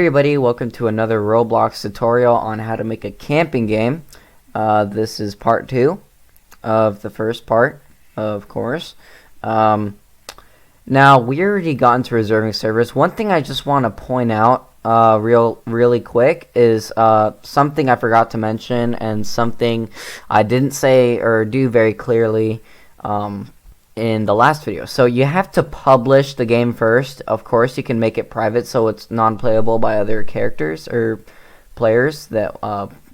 everybody, welcome to another Roblox tutorial on how to make a camping game. This is part 2 of the first part, of course. Now, we already got into reserving servers. One thing I just want to point out really quick is something I forgot to mention and something I didn't say or do very clearly in the last video. So you have to publish the game first. Of course, you can make it private so it's non-playable by other characters or players that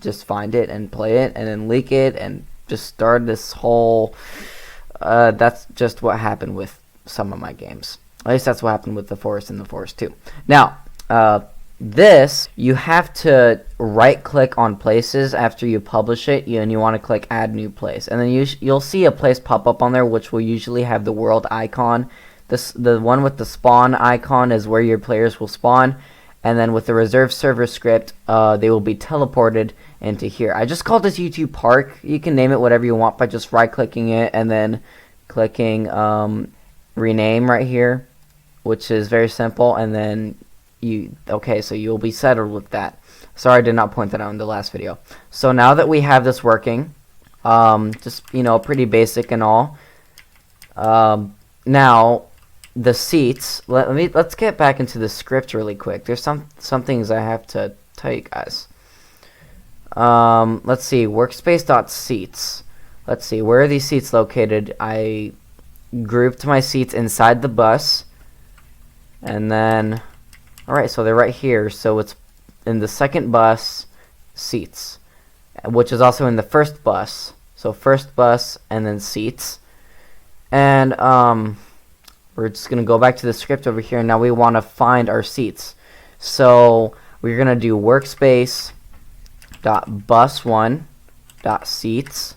just find it and play it and then leak it and just start this whole that's just what happened with some of my games. At least that's what happened with The Forest and The Forest 2. Now, this, you have to right click on places after you publish it, and you want to click add new place, and then you'll see a place pop up on there which will usually have the world icon. The one with the spawn icon is where your players will spawn, and then with the reserve server script they will be teleported into here. I just called this YouTube Park. You can name it whatever you want by just right clicking it and then clicking rename right here, which is very simple, and then so you'll be settled with that. Sorry I did not point that out in the last video. So now that we have this working, just pretty basic and all, now the seats, let's get back into the script really quick. There's some things I have to tell you guys. Let's see, workspace.seats. Let's see, where are these seats located? I grouped my seats inside the bus, and then alright, so they're right here. So it's in the second bus seats, which is also in the first bus. So first bus and then seats. And we're just going to go back to the script over here. Now we want to find our seats. So we're going to do workspace.bus1.seats.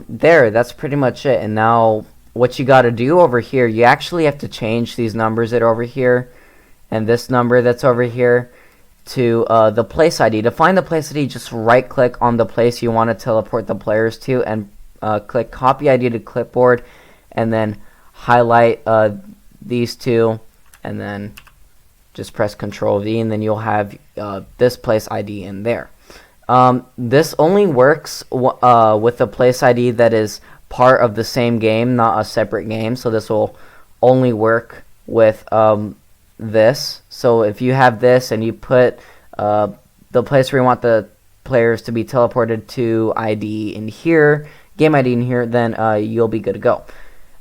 There, that's pretty much it. And now what you got to do over here, you actually have to change these numbers that are over here and this number that's over here to the place ID. To find the place ID, just right click on the place you want to teleport the players to and click copy ID to clipboard, and then highlight these two, and then just press Control V, and then you'll have this place ID in there. This only works with a place ID that is part of the same game, not a separate game. So this will only work with this. So if you have this and you put the place where you want the players to be teleported to ID in here, game ID in here, then you'll be good to go.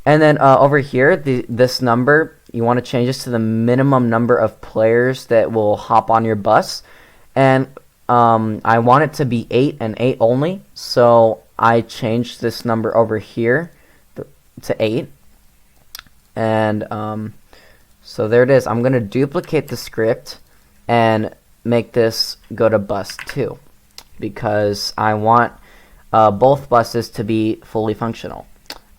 And then over here, this number, you want to change this to the minimum number of players that will hop on your bus. And I want it to be 8 and 8 only, so I changed this number over here to 8. And so there it is. I'm going to duplicate the script and make this go to bus 2 because I want both buses to be fully functional.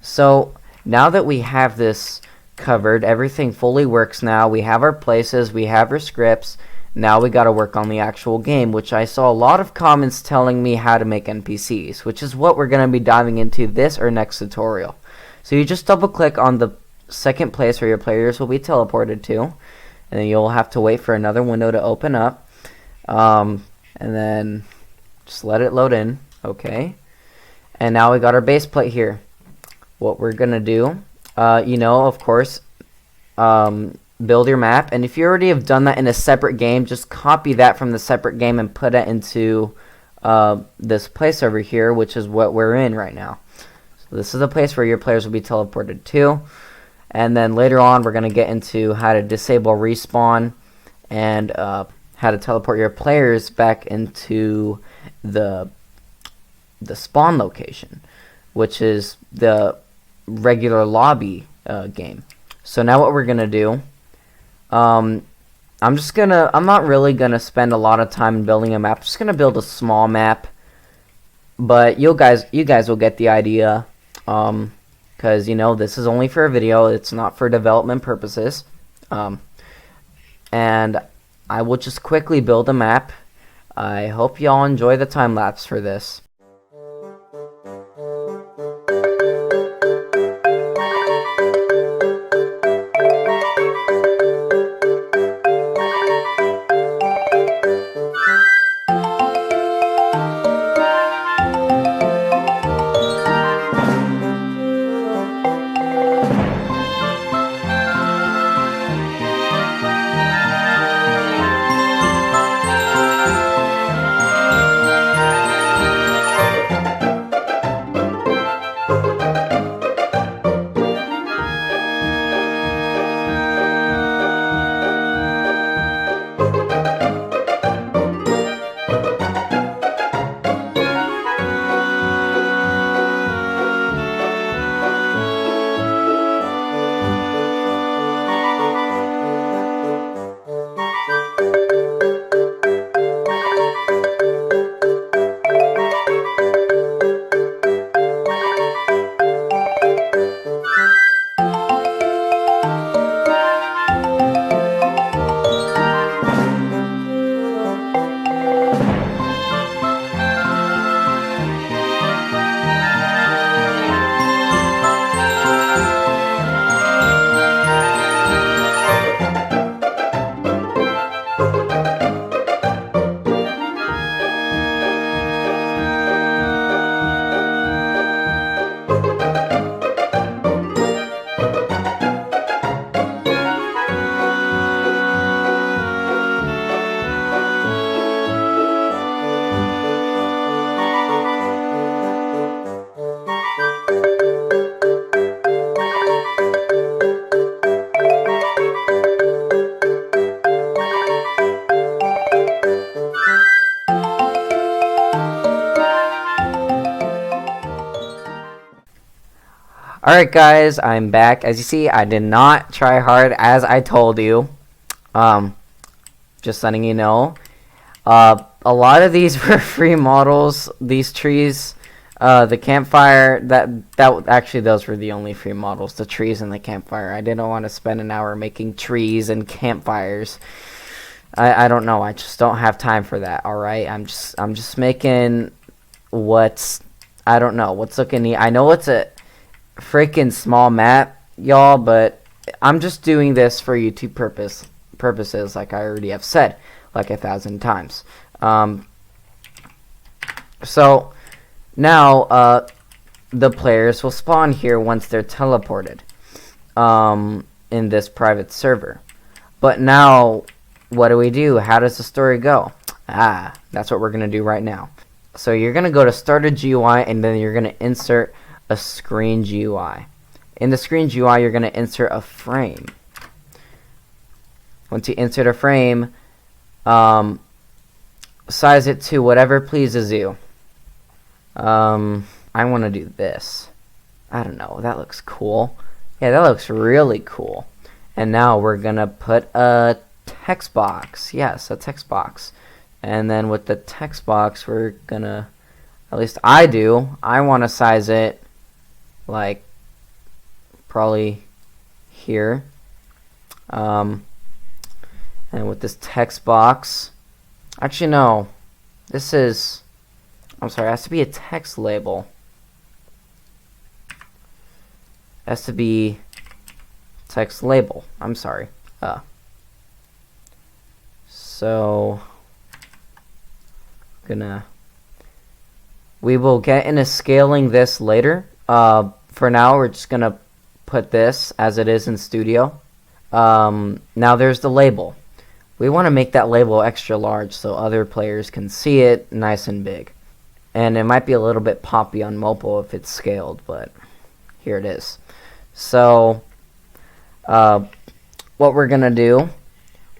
So now that we have this covered, everything fully works now. We have our places, we have our scripts. Now we got to work on the actual game, which I saw a lot of comments telling me how to make NPCs, which is what we're going to be diving into this or next tutorial. So you just double click on the second place where your players will be teleported to, and then you'll have to wait for another window to open up, and then just let it load in. Okay, and now we got our base plate here. What we're going to do, of course, build your map, and if you already have done that in a separate game, just copy that from the separate game and put it into this place over here, which is what we're in right now. So this is the place where your players will be teleported to, and then later on we're going to get into how to disable respawn and how to teleport your players back into the spawn location, which is the regular lobby game. So now what we're going to do, I'm not really gonna spend a lot of time building a map. I'm just gonna build a small map, but you guys will get the idea, because this is only for a video. It's not for development purposes, and I will just quickly build a map. I hope y'all enjoy the time lapse for this. Alright guys, I'm back. As you see, I did not try hard as I told you. Just letting you know. A lot of these were free models, these trees. The campfire, actually those were the only free models, the trees and the campfire. I didn't want to spend an hour making trees and campfires. I don't know, I just don't have time for that, alright? I'm just making what's, I don't know, what's looking neat. I know it's a freaking small map, y'all, but I'm just doing this for YouTube purposes, like I already have said like 1,000 times. So now the players will spawn here once they're teleported in this private server. But now what do? How does the story go? That's what we're gonna do right now. So you're gonna go to Start a GUI, and then you're gonna insert a screen GUI. In the screen GUI, you're going to insert a frame. Once you insert a frame, size it to whatever pleases you. I want to do this. I don't know, that looks cool. Yeah, that looks really cool. And now we're going to put a text box. Yes, a text box. And then with the text box, we're going to, at least I want to size it like probably here, and with this text box, actually no, this is, I'm sorry, it has to be a text label. It has to be text label, I'm sorry. So we will get into scaling this later. For now, we're just gonna put this as it is in Studio. Now there's the label. We want to make that label extra large so other players can see it nice and big. And it might be a little bit poppy on mobile if it's scaled, but here it is. So what we're gonna do,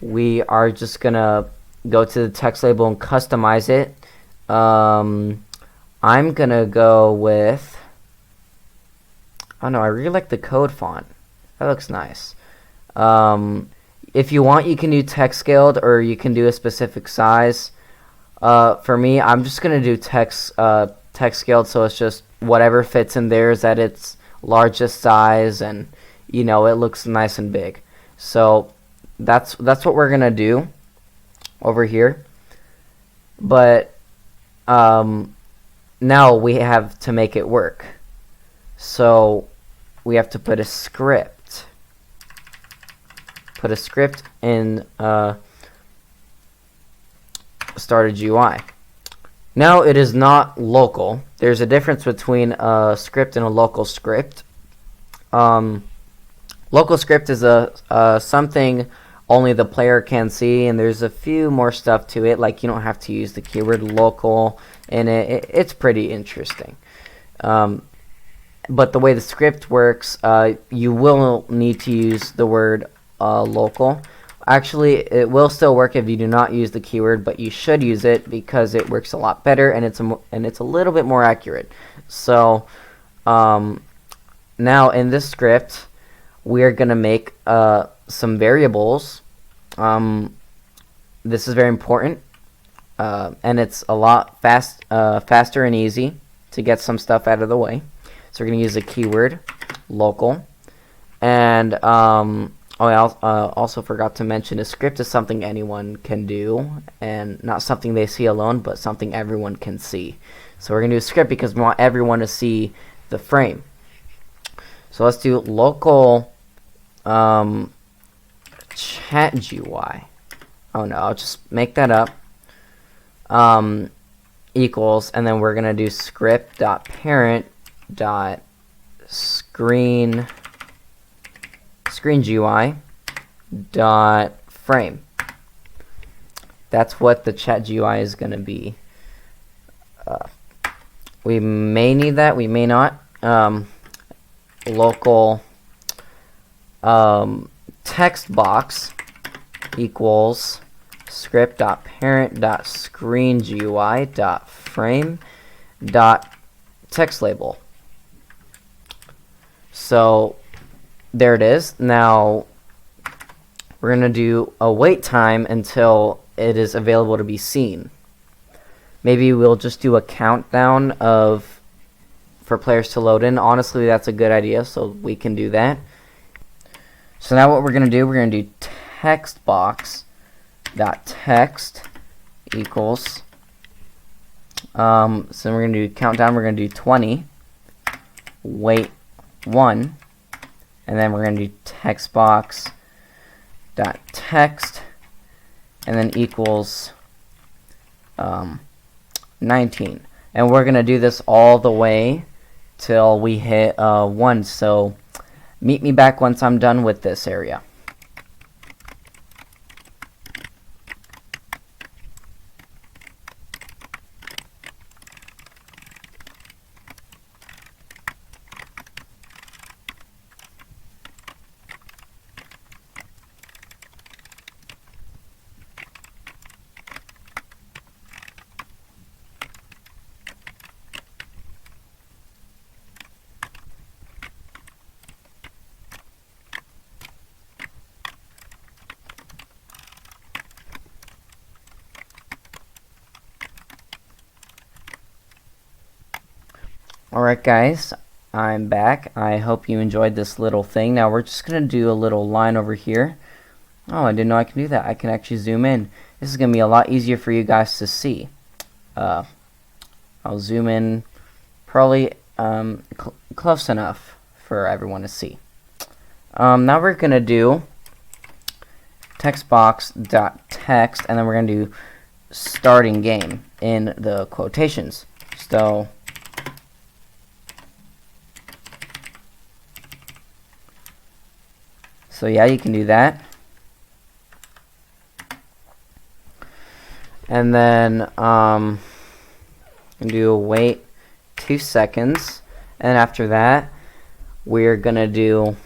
we are just gonna go to the text label and customize it. I'm gonna go with, oh no, I really like the code font. That looks nice. If you want, you can do text scaled, or you can do a specific size. For me, I'm just gonna do text scaled, so it's just whatever fits in there is at its largest size, and you know, it looks nice and big. So that's what we're gonna do over here. But now we have to make it work. So we have to put a script. Put a script in Start a GUI. Now it is not local. There's a difference between a script and a local script. Local script is something only the player can see, and there's a few more stuff to it, like you don't have to use the keyword local in it. It's pretty interesting. But the way the script works, you will need to use the word local. Actually, it will still work if you do not use the keyword, but you should use it because it works a lot better, and it's a little bit more accurate. So now in this script, we are gonna make some variables. This is very important, and it's a lot faster and easy to get some stuff out of the way. So we're going to use the keyword local, and I also forgot to mention a script is something anyone can do, and not something they see alone, but something everyone can see. So we're going to do a script because we want everyone to see the frame. So let's do local chat GUI. Oh no, I'll just make that up. Equals, and then we're going to do script.Parent screen GUI frame. That's what the chat GUI is going to be. We may need that, we may not. Local text box equals script.Parent screen GUI frame text label. So there it is. Now we're going to do a wait time until it is available to be seen. Maybe we'll just do a countdown for players to load in. Honestly, that's a good idea, so we can do that. So now what we're going to do, we're going to do text box.text equals, so we're going to do countdown, we're going to do 20, wait 1, and then we're going to do text box.text, and then equals 19. And we're going to do this all the way till we hit 1. So meet me back once I'm done with this area. Alright guys, I'm back. I hope you enjoyed this little thing. Now we're just going to do a little line over here. Oh, I didn't know I can do that. I can actually zoom in. This is going to be a lot easier for you guys to see. I'll zoom in probably close enough for everyone to see. Now we're going to do textbox.text, and then we're going to do starting game in the quotations. So yeah, you can do that. And then do wait 2 seconds, and after that we're gonna do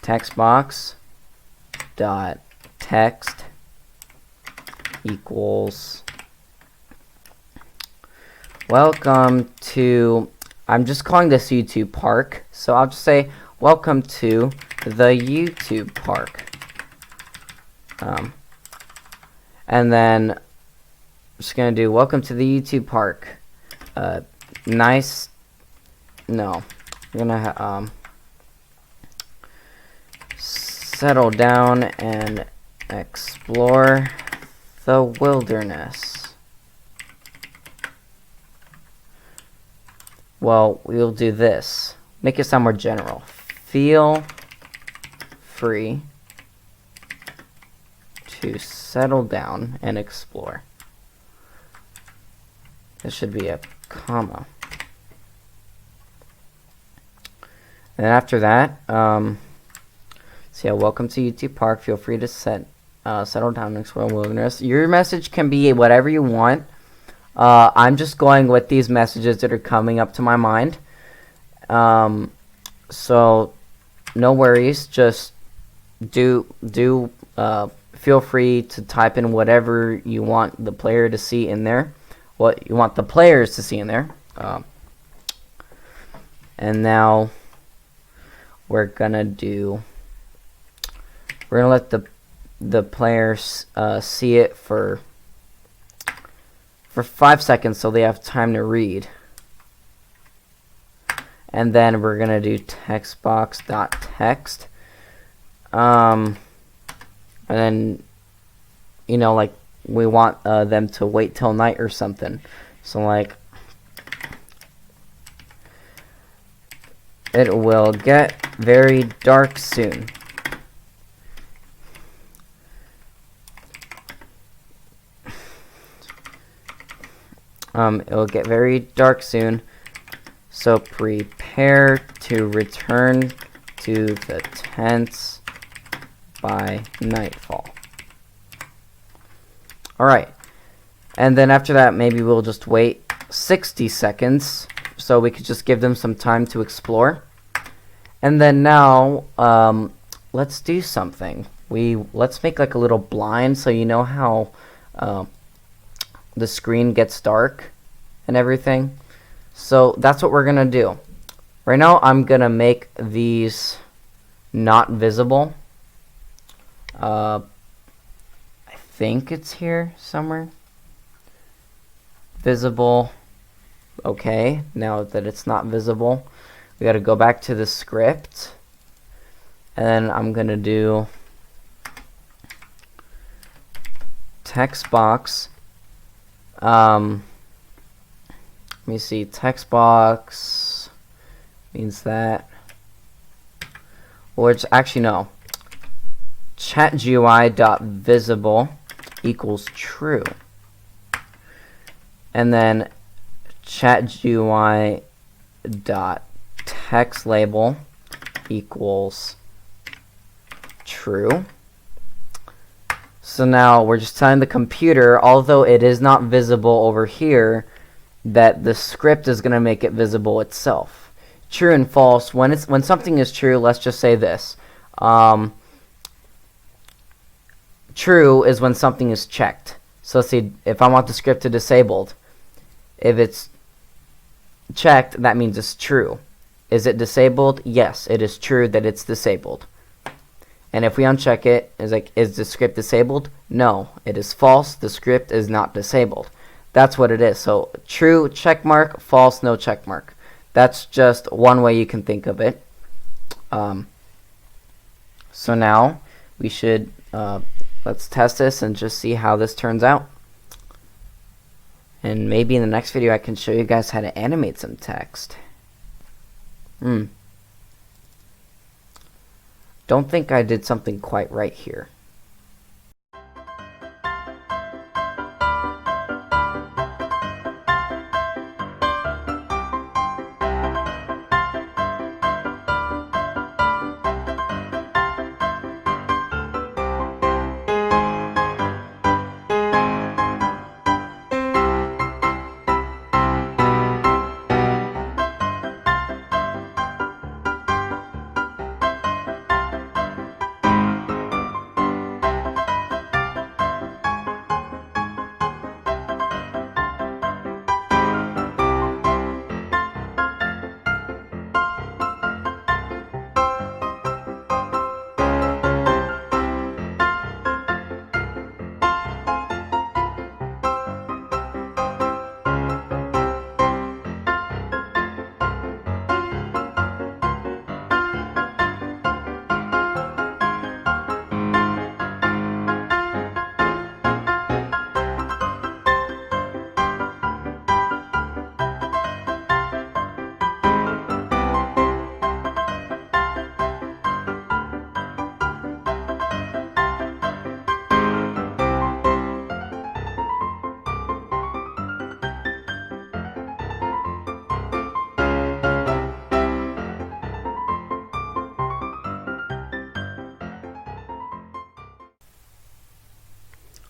text box dot text equals welcome to, I'm just calling this YouTube Park, so I'll just say welcome to the YouTube Park. And then I'm just going to do welcome to the YouTube Park. We're going to settle down and explore the wilderness. Well, we'll do this. Make it sound more general. Feel free to settle down and explore. This should be a comma. And after that, so yeah, welcome to YouTube Park. Feel free to settle down and explore the wilderness. Your message can be whatever you want. I'm just going with these messages that are coming up to my mind. So no worries, just feel free to type in whatever you want the player to see in there, what you want the players to see in there. And now we're gonna let the players see it for 5 seconds so they have time to read. And then we're gonna do text box.text, and then like we want them to wait till night or something. So like, it will get very dark soon. It will get very dark soon. So prepare to return to the tents by nightfall. Alright, and then after that maybe we'll just wait 60 seconds so we could just give them some time to explore. And then now let's do something. Let's make like a little blind, so you know how the screen gets dark and everything. So that's what we're gonna do. Right now I'm gonna make these not visible. I think it's here somewhere. Visible. Okay, now that it's not visible, we gotta go back to the script, and then I'm gonna do text box. Let me see, text box means that, or it's actually no, chat.GUI.visible equals true, and then chat.GUI.textLabel equals true. So now we're just telling the computer, although it is not visible over here, that the script is going to make it visible itself. True and false. When something is true, let's just say this. True is when something is checked. So let's see, if I want the script to disabled, if it's checked, that means it's true. Is it disabled? Yes, it is true that it's disabled. And if we uncheck it, it's like, is the script disabled? No, it is false. The script is not disabled. That's what it is. So true, check mark, false, no check mark. That's just one way you can think of it. So now we should, let's test this and just see how this turns out. And maybe in the next video I can show you guys how to animate some text. Don't think I did something quite right here.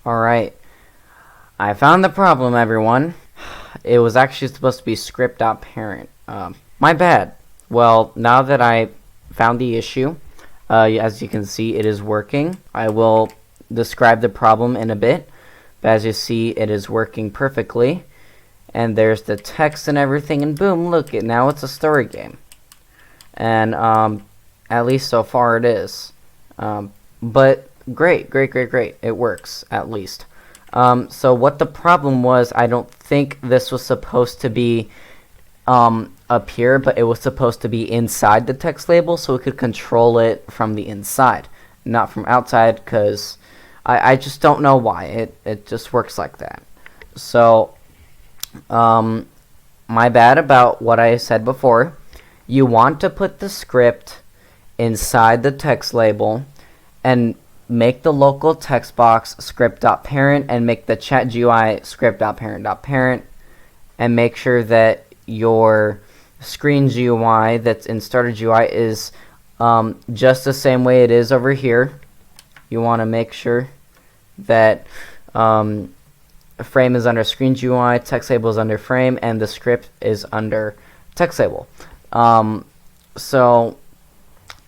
Alright, I found the problem, everyone. It was actually supposed to be script.Parent. My bad. Well, now that I found the issue, as you can see, it is working. I will describe the problem in a bit, but as you see, it is working perfectly. And there's the text and everything, and boom, look, now it's a story game. And at least so far it is. But great. It works, at least. So what the problem was, I don't think this was supposed to be up here, but it was supposed to be inside the text label, so we could control it from the inside, not from outside, because I just don't know why. It just works like that. So, my bad about what I said before. You want to put the script inside the text label and make the local text box script.Parent and make the chat GUI script.Parent.Parent, and make sure that your screen GUI that's in starter GUI is just the same way it is over here. You want to make sure that frame is under screen GUI, text label is under frame, and the script is under text label. So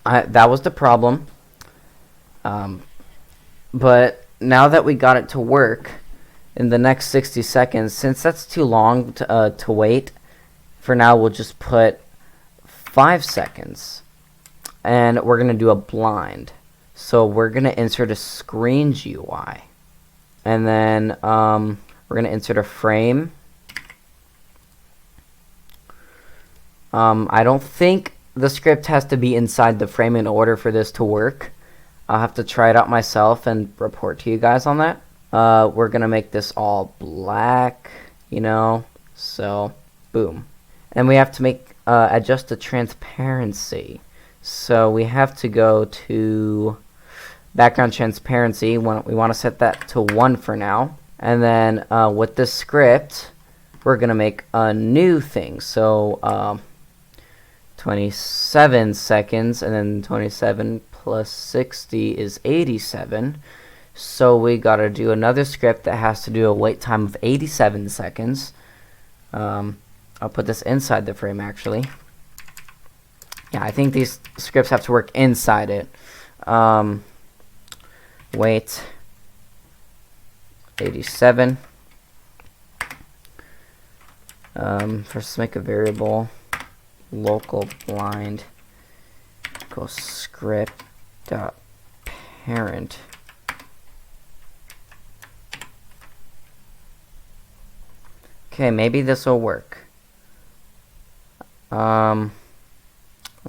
that was the problem. But now that we got it to work, in the next 60 seconds, since that's too long to wait, for now we'll just put 5 seconds. And we're going to do a blind. So we're going to insert a screen GUI. And then we're going to insert a frame. I don't think the script has to be inside the frame in order for this to work. I'll have to try it out myself and report to you guys on that. We're going to make this all black, you know. So, boom. And we have to make adjust the transparency. So we have to go to background transparency. We want to set that to 1 for now. And then with this script, we're going to make a new thing. So 27 seconds, and then 27 plus 60 is 87. So we got to do another script that has to do a wait time of 87 seconds. I'll put this inside the frame actually. Yeah, I think these scripts have to work inside it. Wait 87. First make a variable local blind equals script.Parent. Okay, maybe this will work. A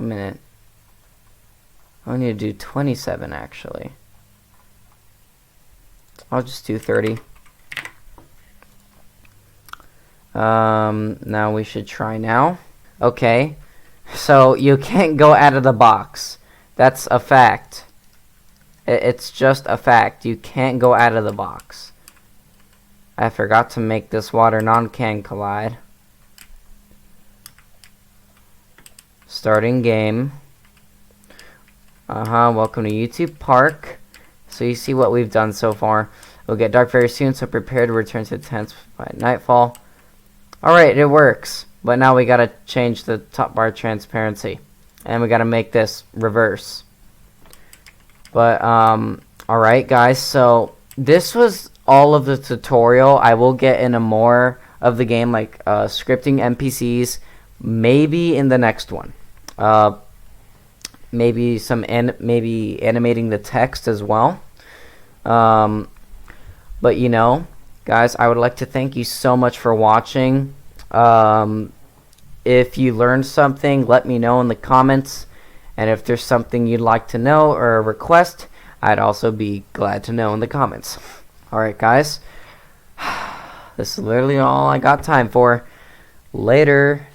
minute. I need to do 27 actually. I'll just do 30. Now we should try now. Okay, so you can't go out of the box. That's a fact. It's just a fact. You can't go out of the box. I forgot to make this water non-can collide. Starting game. Welcome to YouTube Park. So you see what we've done so far. It'll get dark very soon, so prepare to return to the tents by nightfall. Alright, it works. But now we gotta change the top bar transparency. And we gotta make this reverse. But, alright guys, so this was all of the tutorial. I will get into more of the game, like scripting NPCs, maybe in the next one. Maybe maybe animating the text as well. But you know, guys, I would like to thank you so much for watching. If you learned something, let me know in the comments. And if there's something you'd like to know or a request, I'd also be glad to know in the comments. Alright guys, this is literally all I got time for. Later.